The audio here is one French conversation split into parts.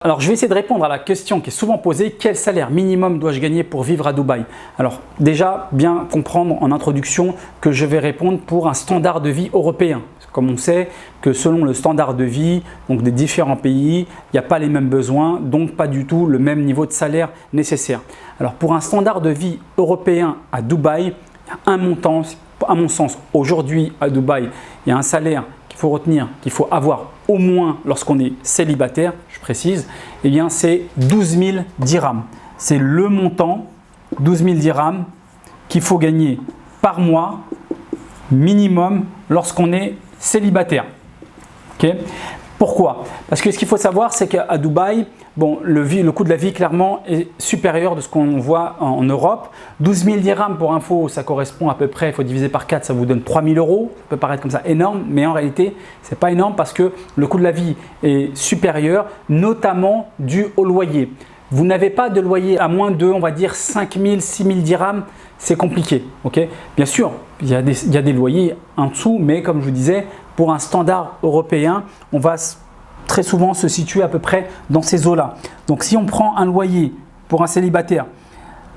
Alors, je vais essayer de répondre à la question qui est souvent posée, quel salaire minimum dois-je gagner pour vivre à Dubaï? Alors, déjà, bien comprendre en introduction que je vais répondre pour un standard de vie européen. Comme on sait que selon le standard de vie donc des différents pays, il n'y a pas les mêmes besoins, donc pas du tout le même niveau de salaire nécessaire. Alors, pour un standard de vie européen à Dubaï, il y a un montant, à mon sens, aujourd'hui à Dubaï, il y a un salaire qu'il faut retenir, qu'il faut avoir au moins lorsqu'on est célibataire, je précise, eh bien c'est 12 000 dirhams. C'est le montant, 12 000 dirhams, qu'il faut gagner par mois minimum lorsqu'on est célibataire. Okay? Pourquoi? Parce que ce qu'il faut savoir, c'est qu'à Dubaï, bon, le coût de la vie clairement est supérieur de ce qu'on voit en Europe. 12 000 dirhams pour info, ça correspond à peu près, il faut diviser par 4, ça vous donne 3 000 euros. Ça peut paraître comme ça énorme, mais en réalité, ce n'est pas énorme parce que le coût de la vie est supérieur, notamment dû au loyer. Vous n'avez pas de loyer à moins de, on va dire, 5 000, 6 000 dirhams, c'est compliqué. Okay? Bien sûr, il y a des loyers en dessous, mais comme je vous disais, pour un standard européen, on va très souvent se situer à peu près dans ces eaux-là. Donc, si on prend un loyer pour un célibataire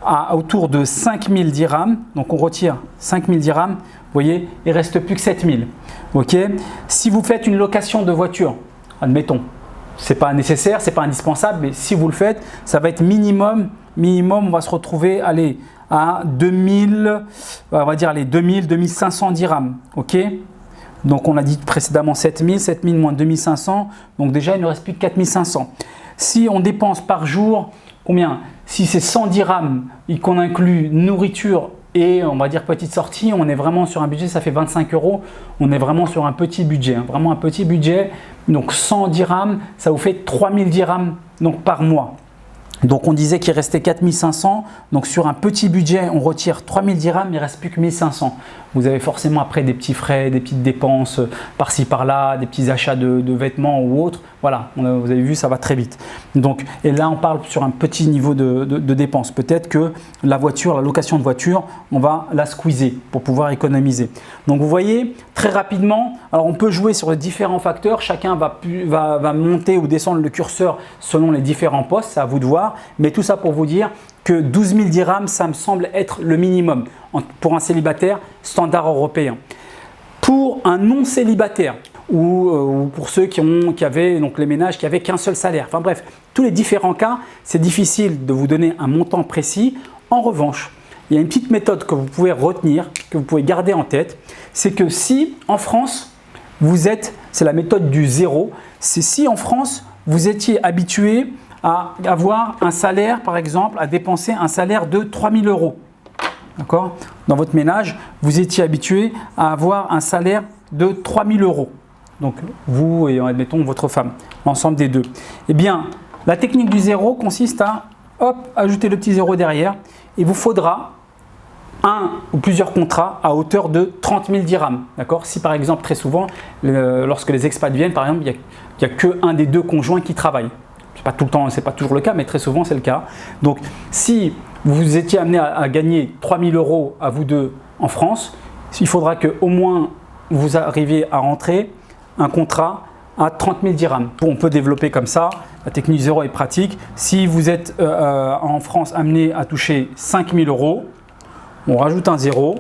à autour de 5 000 dirhams, donc on retire 5 000 dirhams, vous voyez, il ne reste plus que 7 000. Okay? Si vous faites une location de voiture, admettons, ce n'est pas nécessaire, ce n'est pas indispensable, mais si vous le faites, ça va être minimum, on va se retrouver à 2000, on va dire 2000, 2500 dirhams. Ok? Donc on a dit précédemment 7000, 7000 moins 2500, donc déjà il ne reste plus que 4500. Si on dépense par jour, combien? Si c'est 100 dirhams et qu'on inclut nourriture et on va dire petite sortie, on est vraiment sur un budget, ça fait 25 euros, on est vraiment sur un petit budget, hein, vraiment un petit budget. Donc 100 dirhams, ça vous fait 3000 dirhams donc, par mois. Donc on disait qu'il restait 4500, donc sur un petit budget, on retire 3000 dirhams, il ne reste plus que 1500. Vous avez forcément après des petits frais, des petites dépenses par-ci par-là, des petits achats de vêtements ou autres. Voilà, vous avez vu, ça va très vite. Donc, et là, on parle sur un petit niveau de dépenses. Peut-être que la voiture, la location de voiture, on va la squeezer pour pouvoir économiser. Donc vous voyez, très rapidement, alors on peut jouer sur les différents facteurs. Chacun va monter ou descendre le curseur selon les différents postes, c'est à vous de voir. Mais tout ça pour vous dire que 12 000 dirhams, ça me semble être le minimum pour un célibataire standard européen. Pour un non célibataire ou pour ceux qui avaient donc les ménages qui n'avaient qu'un seul salaire, enfin bref, tous les différents cas, c'est difficile de vous donner un montant précis. En revanche, il y a une petite méthode que vous pouvez retenir, que vous pouvez garder en tête, c'est que si en France, c'est la méthode du zéro, c'est si en France, vous étiez habitué à avoir un salaire, par exemple, à dépenser un salaire de 3 000 euros. D'accord? Dans votre ménage, vous étiez habitué à avoir un salaire de 3 000 euros. Donc, vous et admettons votre femme, l'ensemble des deux. Eh bien, la technique du zéro consiste à ajouter le petit zéro derrière. Il vous faudra un ou plusieurs contrats à hauteur de 30 000 dirhams. D'accord? Si par exemple, très souvent, lorsque les expats viennent, par exemple, il n'y a qu'un des deux conjoints qui travaille. C'est pas tout le temps, c'est pas toujours le cas, mais très souvent c'est le cas. Donc, si vous étiez amené à gagner 3 000 euros à vous deux en France, il faudra qu'au moins vous arriviez à rentrer un contrat à 30 000 dirhams. On peut développer comme ça. La technique zéro est pratique. Si vous êtes en France amené à toucher 5 000 euros, on rajoute un zéro,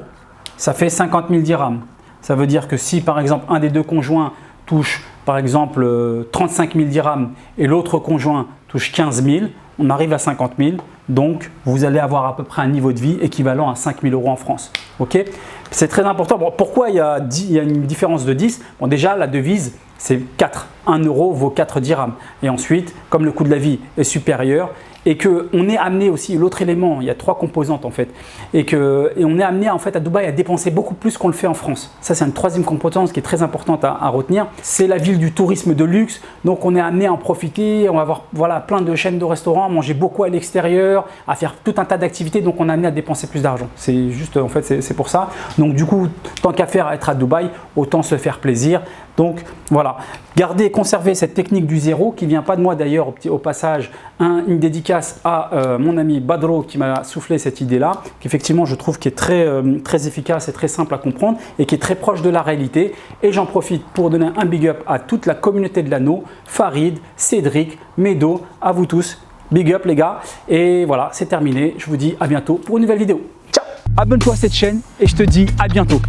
ça fait 50 000 dirhams. Ça veut dire que si par exemple un des deux conjoints touche par exemple 35 000 dirhams et l'autre conjoint touche 15 000, on arrive à 50 000. Donc, vous allez avoir à peu près un niveau de vie équivalent à 5 000 euros en France. Okay? C'est très important. Bon, pourquoi il y a une différence de 10? Bon, déjà, la devise, c'est 4. 1 euro vaut 4 dirhams. Et ensuite, comme le coût de la vie est supérieur et qu'on est amené aussi, l'autre élément, il y a 3 composantes en fait, et on est amené en fait à Dubaï à dépenser beaucoup plus qu'on le fait en France. Ça, c'est une troisième composante qui est très importante à retenir. C'est la ville du tourisme de luxe, donc on est amené à en profiter, on va avoir voilà, plein de chaînes de restaurants, manger beaucoup à l'extérieur, à faire tout un tas d'activités, donc on est amené à dépenser plus d'argent. C'est juste, en fait, c'est pour ça. Donc du coup, tant qu'à faire à être à Dubaï, autant se faire plaisir. Donc voilà. Garder et conserver cette technique du zéro qui ne vient pas de moi d'ailleurs au passage, une dédicace à mon ami Badro qui m'a soufflé cette idée-là, qu'effectivement je trouve qui est très efficace et très simple à comprendre et qui est très proche de la réalité. Et j'en profite pour donner un big up à toute la communauté de l'anneau, Farid, Cédric, Medo, à vous tous. Big up les gars. Et voilà, c'est terminé. Je vous dis à bientôt pour une nouvelle vidéo. Ciao! Abonne-toi à cette chaîne et je te dis à bientôt.